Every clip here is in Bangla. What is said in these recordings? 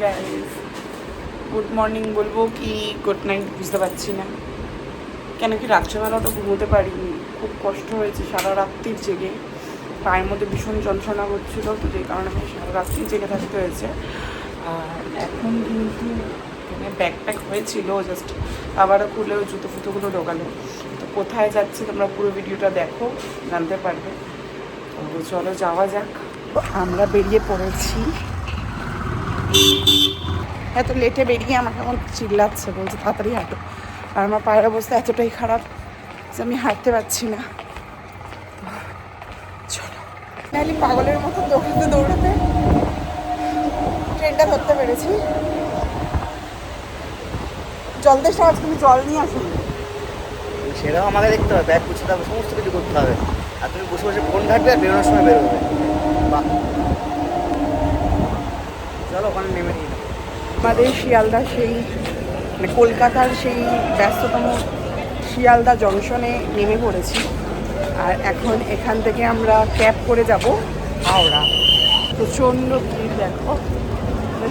গাইস, গুড মর্নিং বলবো কি গুড নাইট বুঝতে পারছি না। কেন কি রাত্রেবেলাটা ঘুমোতে পারিনি, খুব কষ্ট হয়েছে সারা রাত্রির জেগে। পায়ের মধ্যে ভীষণ যন্ত্রণা করছিল, তো যে কারণে আমি সারা রাত্রি জেগে থাকতে হয়েছে। আর এখন কিন্তু এখানে ব্যাকপ্যাক হয়েছিল, জাস্ট আবারও খুলেও জুতো ফুতোগুলো ঢোকালো। তো কোথায় যাচ্ছি তোমরা পুরো ভিডিওটা দেখো, জানতে পারবে। তো চলো যাওয়া যাক। আমরা বেরিয়ে পড়েছি। এত লেটে বেরিয়ে আমাকে এখন চিল্লাচ্ছে, বলছে তাড়াতাড়ি হাঁটো। আর আমার পায়ের অবস্থা এতটাই খারাপ যে আমি হাঁটতে পারছি না। চলো, নাহলে পাগলের মতো দৌড়াতে দৌড়াতে ট্রেনটা ধরতে পেরেছি। জলদের সাহায্য, তুমি জল নিয়ে আসুন। সেটাও আমাকে দেখতে হবে, ব্যাগ গুছতে হবে, সমস্ত কিছু করতে হবে। আর তুমি বসে বসে ফোন ঘাটবে আর বেরোনোর সময় বেরোবে। বাহ, চলো ওখানে নেমে নিই। আমাদের শিয়ালদা সেই মানে কলকাতার সেই ব্যস্ততম শিয়ালদা জংশনে নেমে পড়েছি। আর এখন এখান থেকে আমরা ক্যাব করে যাব হাওড়া। প্রচণ্ড ভিড় দেখো,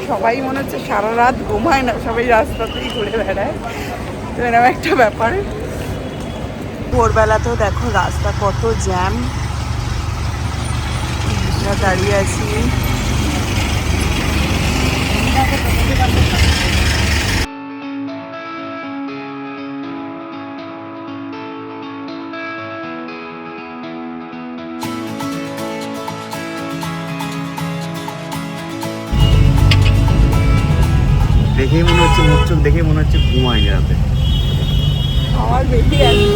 সবাই মনে হচ্ছে সারা রাত ঘুমায় না, সবাই রাস্তাতেই ঘুরে বেড়ায়। তো এরকম একটা ব্যাপার। ভোরবেলাতেও দেখো রাস্তা কত জ্যাম, আমরা দাঁড়িয়ে আছি। দেখেই মনে হচ্ছে, মুখ চোখ দেখেই মনে হচ্ছে ঘুমায়নি রাতে। আমার বেশি আছে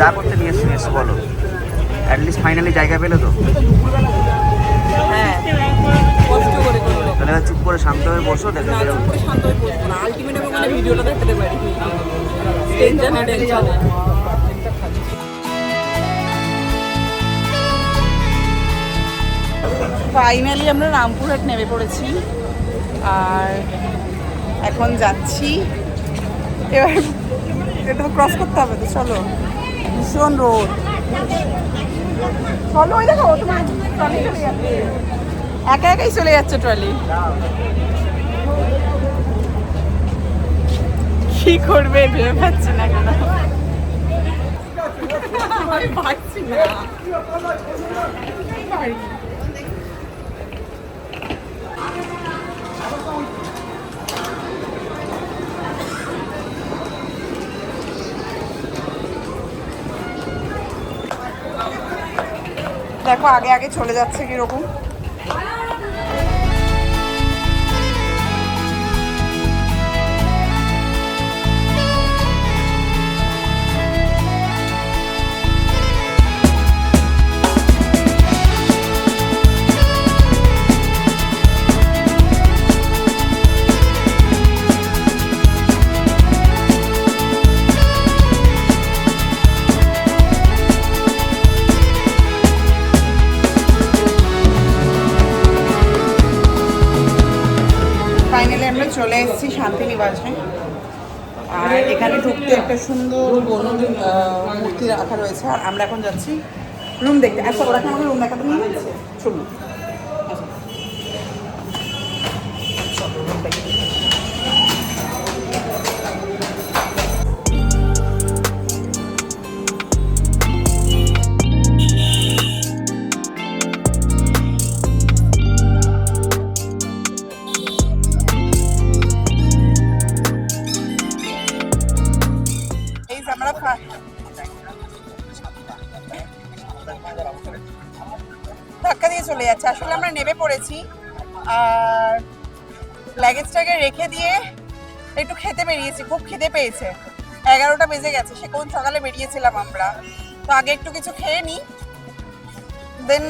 যা করতে নিয়ে এসছি বলো, অ্যাটলিস্ট ফাইনালি জায়গা পেলে তো। হ্যাঁ, কষ্ট করে করলো। তাহলে এবার চুপ করে শান্ত হয়ে বসো, দেখে বেরো। শান্ত হয়ে বসবো না, আলটিমেট আমি মানে ভিডিওটা দেখতে পারি। টেনশনে টেনশনে। ফাইনালি আমরা রামপুরহাট নেমে পড়েছি আর এখন যাচ্ছি। এবার এটা তো ক্রস করতে হবে, তো চলো। ভীষণ রোড, চলো। ওই দেখো তোমার ট্রলি চলে যাচ্ছে, একা একাই চলে যাচ্ছে ট্রলি। কি করবে ভেবে পাচ্ছি না কেন, পাচ্ছি না। দেখো আগে আগে চলে যাচ্ছে কিরকম। ফাইনালি আমরা চলে এসেছি শান্তিনিবাসে। আর এখানে ঢুকতে একটা সুন্দর মূর্তি রাখা রয়েছে। আর আমরা এখন যাচ্ছি রুম দেখতে। আচ্ছা, ওরা কি আমাকে রুম দেখাতে নিয়ে যাচ্ছে? চলুন। চলো রুম দেখতে। ধাক্কা দিয়ে চলে যাচ্ছে। আসলে আমরা নেমে পড়েছি আর লাগেজটাকে রেখে দিয়ে একটু খেতে বেরিয়েছি, খুব খিদে পেয়েছে। 11টা বেজে গেছে, সে কোন সকালে বেরিয়েছিলাম আমরা। তো আগে একটু কিছু খেয়ে নিই, দেন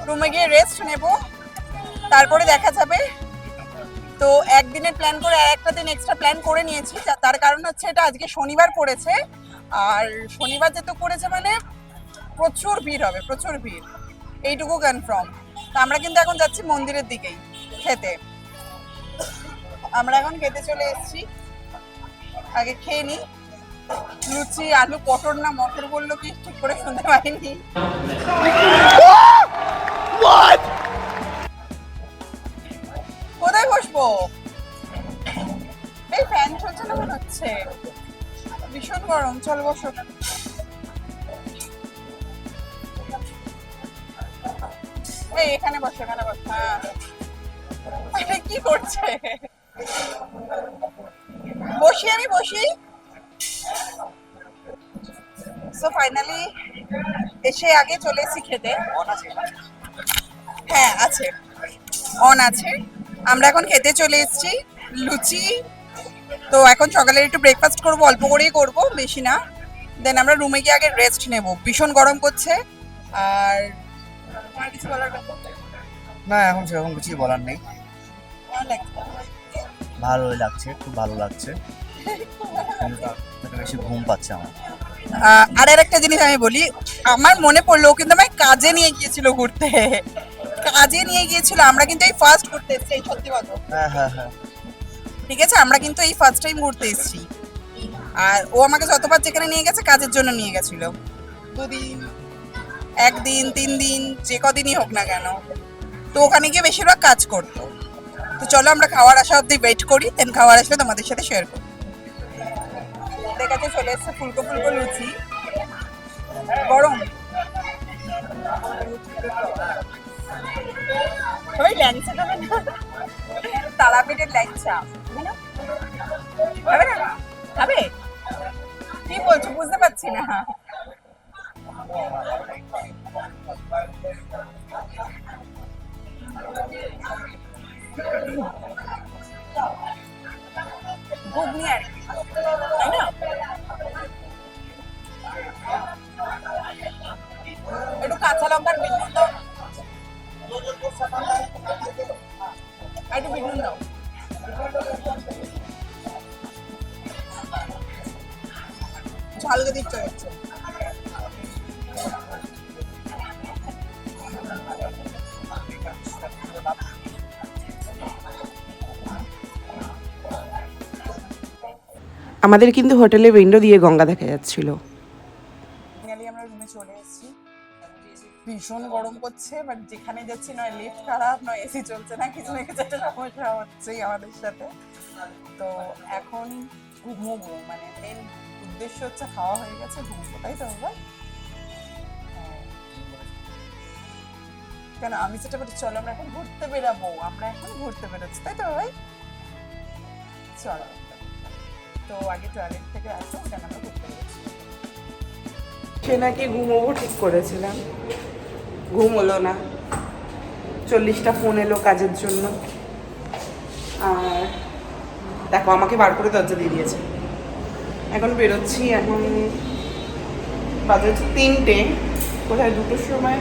রুমে গিয়ে রেস্ট নেব, তারপরে দেখা যাবে। তো একদিনের প্ল্যান করে আর একটা দিন এক্সট্রা প্ল্যান করে নিয়েছি। তার কারণ হচ্ছে এটা আজকে শনিবার পড়েছে, আর শনিবার যেহেতু পড়েছে মানে প্রচুর ভিড় হবে, প্রচুর ভিড়, এইটুকু কনফার্ম। তো আমরা কিন্তু এখন যাচ্ছি মন্দিরের দিকেই খেতে। আমরা এখন খেতে চলে এসেছি, আগে খেয়ে নিই। লুচি, আলু, পটল না মটর বললো কি ঠিক করে শুনতে পাইনি। বসবো। এই ফ্যান চলছে না মনে হচ্ছে, ভীষণ গরম। চলো বসো। এই এখানে বসো, এখানে বসো। হ্যাঁ, আরে কি করছে? বসি, আমি বসি। সো ফাইনালি এসে আগে চলে এসেছি খেতে। হ্যাঁ আছে, অন আছে। আমরা এখন খেতে চলে এসেছি লুচি। তো এখন সকালের একটু ব্রেকফাস্ট করবো, অল্প করেই করবো, বেশি না। দেন আমরা রুমে গিয়ে আগে রেস্ট নেব, ভীষণ গরম করছে। আর তোমার কিছু বলার কথা? না, এখন সেরকম কিছুই বলার নেই। ভালো লাগছে? ভালোই লাগছে, খুব ভালো লাগছে, কিন্তু তার থেকে বেশি ঘুম পাচ্ছে আমার। আর একটা জিনিস আমি বলি, আমার মনে পড়লো ও কিন্তু আমায় কাজে নিয়ে গিয়েছিল ঘুরতে। কাজে নিয়ে গিয়েছিল, আমরা কিন্তু এই ফার্স্ট ঘুরতে এসেছি, এই সত্যি কথা। হ্যাঁ হ্যাঁ হ্যাঁ। ঠিক আছে, আমরা কিন্তু এই ফার্স্ট টাইম ঘুরতে এসেছি। আর ও আমাকে যতবার যেখানে নিয়ে গেছে কাজের জন্য নিয়ে গেছিল। 2 দিন, 1 দিন, 3 দিন, যে কদিনই হোক না কেন। তো ওখানে গিয়ে বেশিরভাগ কাজ করতো। তো চলো আমরা খাওয়ার আসা অব্দি ওয়েট করি, দেন খাওয়ার আসলে তোমাদের সাথে শেয়ার করি। আমাদের কাছে চলে এসছে ফুলকো ফুলকো লুচি, গরম। ওই ল্যাংচা খাবে না? তারাপীঠের ল্যাংচা খাবে না? খাবে? কি বলছো, বুঝতে পারছি না। ঘুগনি আর কি, তাই না? একটু কাঁচা লঙ্কার বিনুন দাও, আর একটু বিনুন দাও। ঝাল খেতে ইচ্ছা করছে। আমাদের কিন্তু হোটেলে উইন্ডো দিয়ে গঙ্গা দেখা যাচ্ছিল। ফাইনালি আমরা রুমে চলে এসেছি। ভীষণ গরম করছে, বাট যেখানে যাচ্ছি নয় লিফট খারাপ, নয় এসি চলছে না, কিছু না কিছু একটা সমস্যা হচ্ছেই আমাদের সাথে। তো এখন ঘুমোবো, মানে মেন উদ্দেশ্য হচ্ছে খাওয়া হয়ে গেছে, ঘুমবো, তাই তো বাবা? কেন আমি যেটা বলি, চলো আমরা এখন ঘুরতে বেরাবো, আমরা এখন ঘুরতে বেরোচ্ছি, তাই তো ভাই? চলো, তো আগে টয়লেট থেকে আসো, কেন আমরা ঘুরতে বেরোচ্ছি। সে নাকি ঘুমোবো ঠিক করেছিলাম, ঘুম হলো না। 40টা ফোন এলো কাজের জন্য। আর দেখো আমাকে বার করে দরজা দিয়ে দিয়েছে। এখন বেরোচ্ছি, এখন বাজে হচ্ছে 3টে, কোথায় 2টোর সময়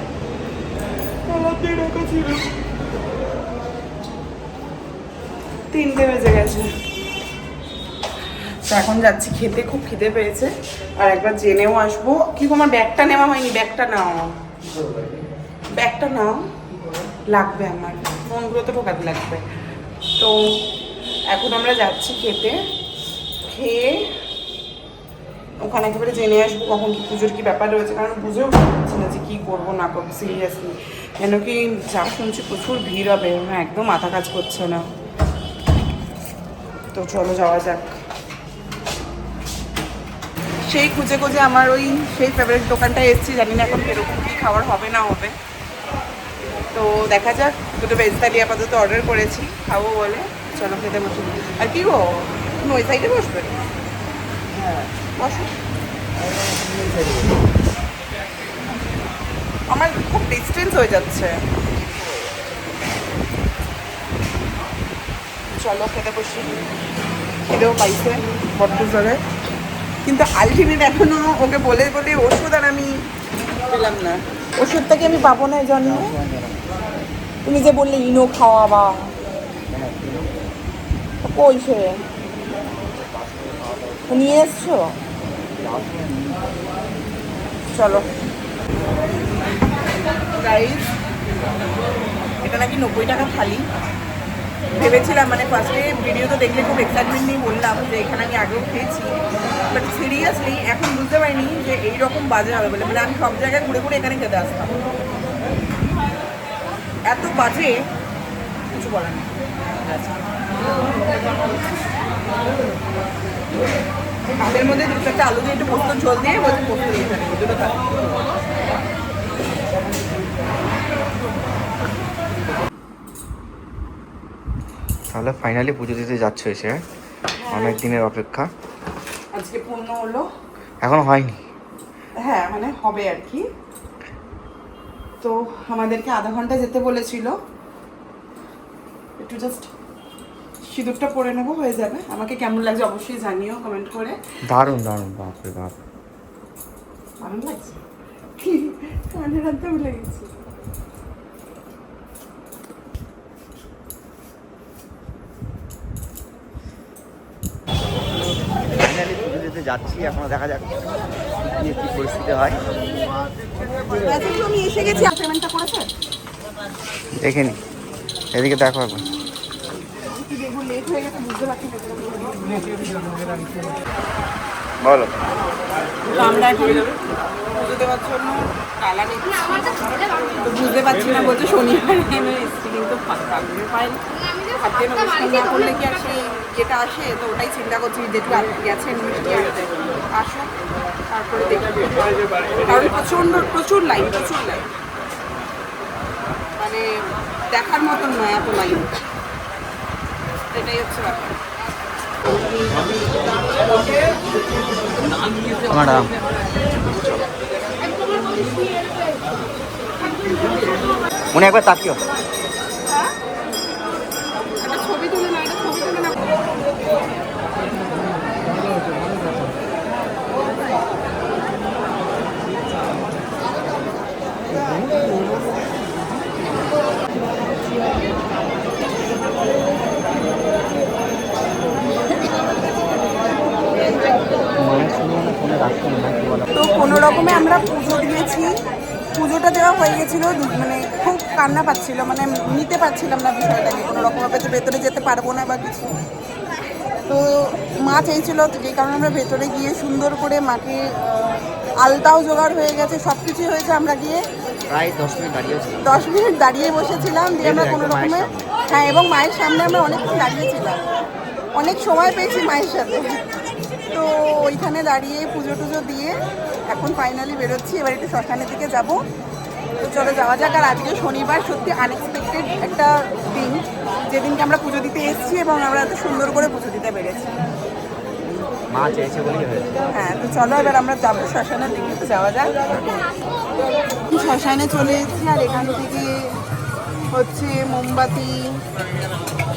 আমাদের ডাকা ছিল, 3টে বেজে গেছে। তো এখন যাচ্ছি খেতে, খুব খিদে পেয়েছে। আর একবার জেনেও আসবো। কি গো, আমার ব্যাগটা নেওয়া হয়নি, ব্যাগটা নাও, ব্যাগটা নাও, লাগবে আমার, ফোনগুলো তো ঢোকাতে লাগবে। তো এখন আমরা যাচ্ছি খেতে, খেয়ে ওখানে একেবারে জেনে আসবো কখন কি পুজোর কি ব্যাপার রয়েছে, কারণ বুঝেও পারছি না যে কী করবো না করবো সিরিয়াসলি। কেন কি যা শুনছি প্রচুর ভিড় হবে, আমার একদম মাথা কাজ করছে না। তো চলো যাওয়া যাক। সেই খুঁজে খুঁজে আমার ওই সেই ফেভারিট দোকানটায় এসেছি, জানি না এখন কিরকম কী খাবার হবে না হবে। তো দেখা যাক, 2টো ভেজ থালি আপাতত অর্ডার করেছি, খাবো বলে। চলো খেতে বসে। আর কি গো, তুমি ওই সাইডে বসবে? হ্যাঁ, বসো। আমার খুব ডিস্টেন্স হয়ে যাচ্ছে। চলো খেতে বসি। খেতেও পাইছে বড্ড জোরে, কিন্তু আলটিমেট এখনো ওকে বলে বলে ওষুধ আর আমি পেলাম না। ওষুধটাকে আমি পাবো না জানো। তুমি যে বললে ইনো খাওয়াবা, কই সে নিয়ে এসছো? চলো গাইস, এটা নাকি 90 টাকা থালি। ভেবেছিলাম মানে ফার্স্টে ভিডিওতে দেখলে খুব এক্সাইটমেন্ট নিয়ে বললাম যে এখানে আমি আগেও খেয়েছি, বাট সিরিয়াসলি এখন বুঝতে পারিনি যে এইরকম বাজে হবে বলে। মানে আমি সব জায়গায় ঘুরে ঘুরে এখানে খেতে আসতাম, এত বাজে কিছু বলার নেই। ভাতের মধ্যে দুটো একটা আলু দিয়ে একটু পোস্ত ঝোল দিয়ে বলছে পোস্ত দিয়ে থাকবে দুটো থাকবে। তাহলে ফাইনালি পুজো দিতে যাচ্ছ এসে, অনেক দিনের অপেক্ষা। আজকে পূর্ণ হলো। এখনো হয়নি? হ্যাঁ মানে হবে আর কি। তো আমাদেরকে আধা ঘন্টা যেতে বলেছিল, একটু জাস্ট সিঁদুরটা পরে নেবো, হয়ে যাবে। আমাকে কেমন লাগছে অবশ্যই জানিও কমেন্ট করে। দারুণ দারুণ, বাপরে বাপ, দারুণ লাগছে। কি কানে রাখতে ভুলে গেছি। ফাইনালি পুজো দিতে যাচ্ছি, এখনো দেখা যাক কি কি পরিস্থিতি হয়। আজকে তো আমি এসে গেছি। পেমেন্টটা করেছে? দেখে নি, এদিকে দেখো এখন। কি দেখুন লেট হয়ে গেছে, বুঝতে পারছি না। বলো। তো আমরা এখন পুজো দেওয়ার জন্য টালা নিচ্ছি। তো বুঝতে পারছি না, বলছে শনিবার এনে এসছি, কিন্তু ফাঁকবে পাইনি। হাতে অনুষ্ঠান না করলে কি আর সেই যেটা আসে, তো ওটাই চিন্তা করছি, যেটু গেছেন মিষ্টি আনতে আসুন, তারপরে দেখি। কারণ প্রচুর লাইন মানে দেখার মতন নয় এত লাইন, এটাই হচ্ছে ব্যাপার। ম্যাডাম মনে একবার তাকিও। একটা ছবি তুলে না, একটা ছবি তুলে না। তো কোনো রকমে আমরা পুজো দিয়েছি। পুজোটা দেওয়া হয়ে গেছিলো, মানে খুব কান্না পাচ্ছিল, মানে নিতে পারছিলাম না বিষয়টাকে কোনো রকমভাবে, যে ভেতরে যেতে পারবো না বা কিছু। তো মা চেয়েছিল, যে কারণে আমরা ভেতরে গিয়ে সুন্দর করে মাকে আলতাও জোগাড় হয়ে গেছে, সব কিছুই হয়েছে। আমরা গিয়ে প্রায় 10 মিনিট দাঁড়িয়েছি, 10 মিনিট দাঁড়িয়ে বসেছিলাম, দিয়ে আমরা কোনো রকমে, হ্যাঁ, এবং মায়ের সামনে আমরা অনেকক্ষণ দাঁড়িয়েছিলাম, অনেক সময় পেয়েছি মায়ের সাথে। তো ওইখানে দাঁড়িয়ে পুজো টুজো দিয়ে এখন ফাইনালি বেরোচ্ছি। এবার একটু শ্মশানের দিকে যাবো। তো চলো যাওয়া যাক। আর আজকে শনিবার, সত্যি আনএক্সপেক্টেড একটা দিন, যেদিনকে আমরা পুজো দিতে এসেছি এবং আমরা এত সুন্দর করে পুজো দিতে পেরেছি। মা চেয়েছে বলেই হয়েছে। হ্যাঁ, তো চলো এবার আমরা যাবো শ্মশানের দিকে, তো যাওয়া যাক। শ্মশানে চলে এসেছি, আর এখান থেকে হচ্ছে মোমবাতি,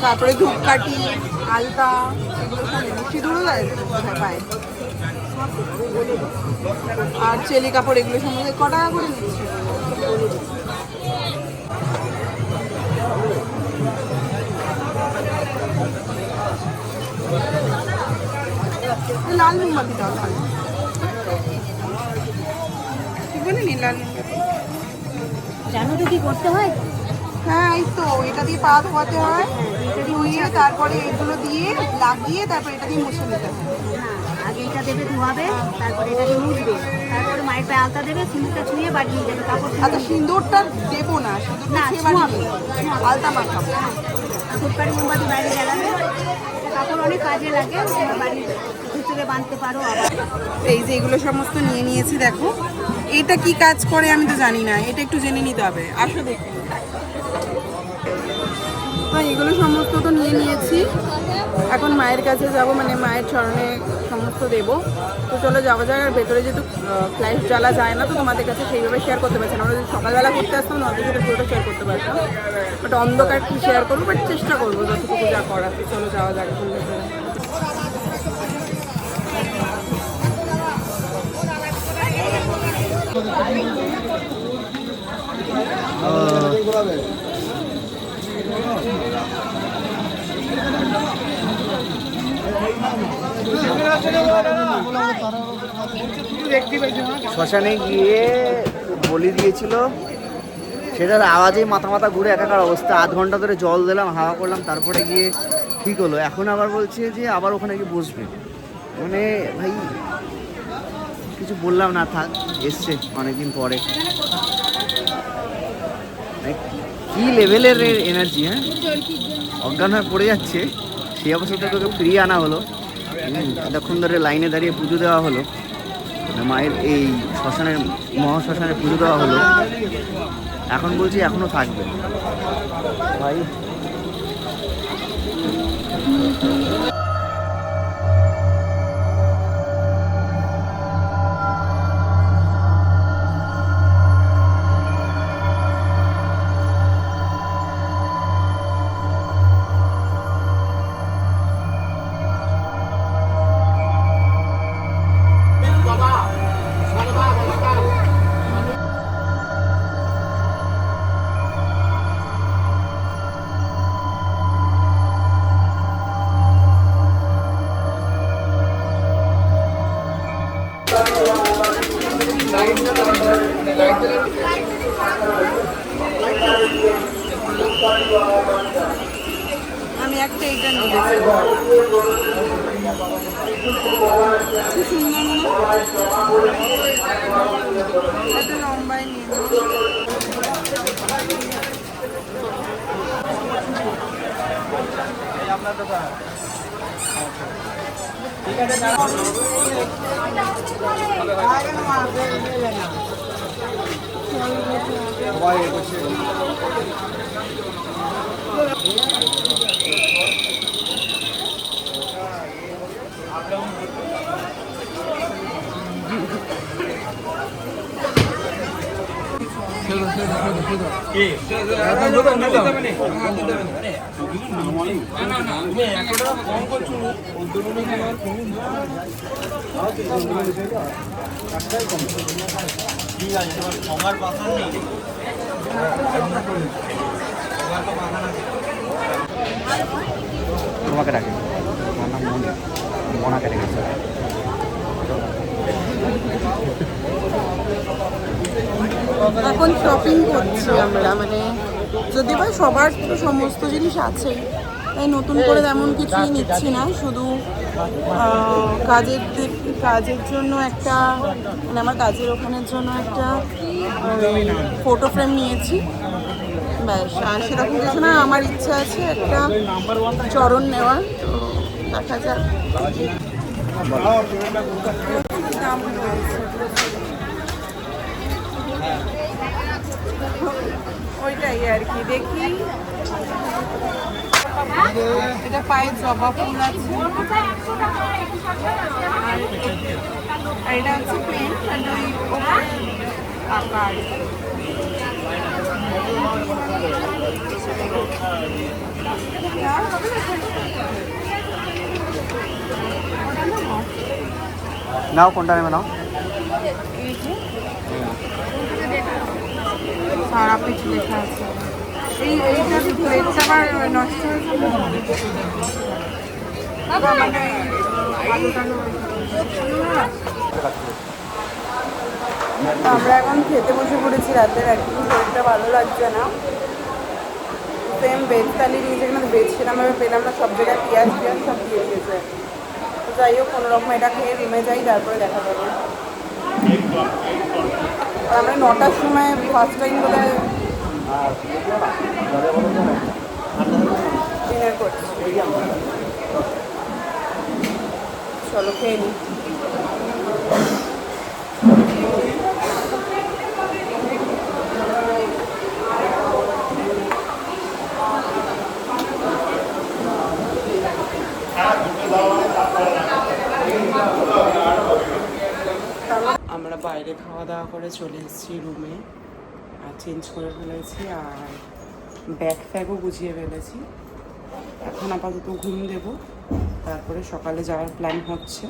তারপরে ধূপকাঠি, আলতা, এগুলো সব সিঁদুরও দেয় পায়, আর চেলি কাপড়, এগুলো সম্বন্ধে ক টাকা করে নিচ্ছে? লাল মোমবাতিটাও ভালো, ঠিক বলিনি? লাল মোমবাতি জানো তো কি করতে হয়? হ্যাঁ, এই তো এটা দিয়ে পা ধোয়াতে হয়, ধুয়ে তারপরে এগুলো দিয়ে লাগিয়ে তারপরে এটা দিয়ে মুছে নিতে হয়। হ্যাঁ, আগে এটা দেবে ধোয়াবে, তারপরে এটাকে মুছবে, তারপরে মায়ের পায়ে আলতা দেবে, সিঁদুরটা ছুঁয়ে বাড়ি নিয়ে যাবে, কাপড় আচ্ছা, সিঁদুরটা দেবো না, সিঁদুরটা না, ছুঁয়ে বাড়ি ছোঁয়াবে। নিয়ে আলতা মাখাবো। ধূপকাঠি মোমবাতি বাইরে জ্বালাবে, কাপড় অনেক কাজে লাগে, তোমরা বাড়ির ভিতরে বাঁধতে পারো। আবার এই যে এগুলো সমস্ত নিয়ে নিয়েছি, দেখো এটা কি কাজ করে আমি তো জানি না, এটা একটু জেনে নিতে হবে, আসো দেখি। তো এগুলো সমস্ত তো নিয়ে নিয়েছি, এখন মায়ের কাছে যাব, মানে মায়ের চরণে সমস্ত দেব। তো চলো যাওয়া যায়। আর ভেতরে যেহেতু ফ্ল্যাশ জ্বালা যায় না, তো তোমাদের কাছে সেইভাবে শেয়ার করতে পারছি না। আমরা যদি সকালবেলা ঘুরতে আসতাম, তোমাদের সাথে পুরোটা শেয়ার করতে পারতাম, বাট অন্ধকার কি শেয়ার করবো, বাট চেষ্টা করবো যতটুকু যা করার। তো চলো যাওয়া যাক এখন ভেতরে। শ্মশানে গিয়ে বলি দিয়েছিল, সেটার আওয়াজেই মাথা মাথা ঘুরে একাকার অবস্থা। আধ ঘন্টা ধরে জল দিলাম, হাওয়া করলাম, তারপরে গিয়ে ঠিক হলো। এখন আবার বলছে যে আবার ওখানে গিয়ে বসবে, মানে ভাই কিছু বললাম না, থাক, এসছে অনেকদিন পরে। কি লেভেলের এনার্জি! হ্যাঁ, অজ্ঞান হয়ে পড়ে যাচ্ছে, সেই অবস্থা থেকে ওকে ফিরিয়ে আনা হলো। এতক্ষণ ধরে লাইনে দাঁড়িয়ে পুজো দেওয়া হলো, মায়ের এই শ্মশানের মহাশ্মশানে পুজো দেওয়া হলো। এখন বলছি এখনো থাকবে ভাই। আমি একটা এইটা নিয়েছি, এটা লম্বাই নিয়ে তোমাকে ডাকে, আমার নাম মনি, মনাকে ডেকেছে। এখন শপিং করছি আমরা, মানে যদি বা সবার তো সমস্ত জিনিস আছেই, তাই নতুন করে তেমন কিছুই নিচ্ছি না। শুধু কাজের জন্য একটা, মানে আমার কাজের ওখানের জন্য একটা ফটো ফ্রেম নিয়েছি, ব্যাস। আর সেরকম কিছু না, আমার ইচ্ছা আছে একটা চরণ নেওয়ার, তো দেখা যাক। দাম রয়েছে ওইটাই আর কি, দেখি। এটা পায়ে জবা ফুল আছে, আর এটা হচ্ছে প্রিন্ট, আর ওই আকার। নাও, কোনটা নেবে নাও। সারা পিছ লেখা আছে। এইটা প্লেটটা আবার নষ্ট হয়েছে। আমরা এখন খেতে বসে পড়েছি রাতের, একদম শরীরটা ভালো লাগছে না। সেম ভেজ থালি নিয়েছে, কিন্তু ভেজ সেরকমভাবে পেলাম না, সব জায়গায় পেঁয়াজ সব দিয়ে দিয়েছে। তো যাই হোক, কোনোরকম এটা খেয়ে রুমে যাই, তারপরে দেখা যাবে। আর আমরা 9টার সময় ফার্স্ট টাইম বোধহয় ডিনার করছি। চলো খেয়ে নিই। আমরা বাইরে খাওয়া দাওয়া করে চলে এসেছি রুমে, আর চেঞ্জ করে ফেলেছি, আর ব্যাগ ফ্যাগও গুছিয়ে ফেলেছি। এখন আপাতত ঘুম দেবো, তারপরে সকালে যাওয়ার প্ল্যান হচ্ছে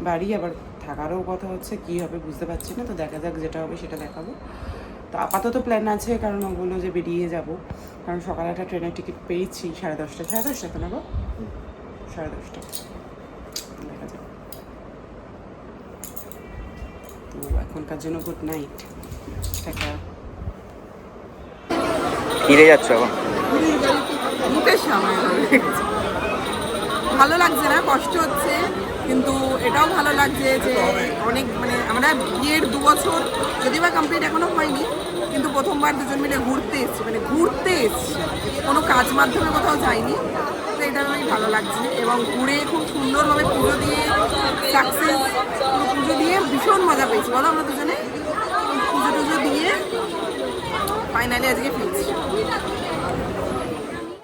বাড়ি। আবার থাকারও কথা হচ্ছে, কী হবে বুঝতে পারছি না, তো দেখা যাক, যেটা হবে সেটা দেখাবো। তো আপাতত প্ল্যান আছে, কারণ ওগুলো যে বেরিয়ে যাব, কারণ সকালে একটা ট্রেনের টিকিট পেয়েছি 10:30 তো নেবো, 10:30 দেখা যাক। তো এখনকার জন্য গুড নাইট, টাটা। ফিরে যাচ্ছ এখন? মুখের সামনে ভালো লাগছে না, কষ্ট হচ্ছে, কিন্তু এটাও ভালো লাগছে যে অনেক, মানে আমরা আমরা বিয়ের 2 বছর যদি বা কমপ্লিট এখনো হয়নি, কিন্তু প্রথমবার দুজন মিলে ঘুরতে এসেছি, মানে ঘুরতে এসেছি, কোনো কাজ মাধ্যমে কোথাও যাইনি। তো এটা আমি ভালো লাগছে এবং ঘুরে খুব সুন্দরভাবে পুজো দিয়ে সাকসেস, পুজো দিয়ে ভীষণ মজা পেয়েছি বলো আমরা দুজনে। পুজো টুজো দিয়ে ফাইনালি আজকে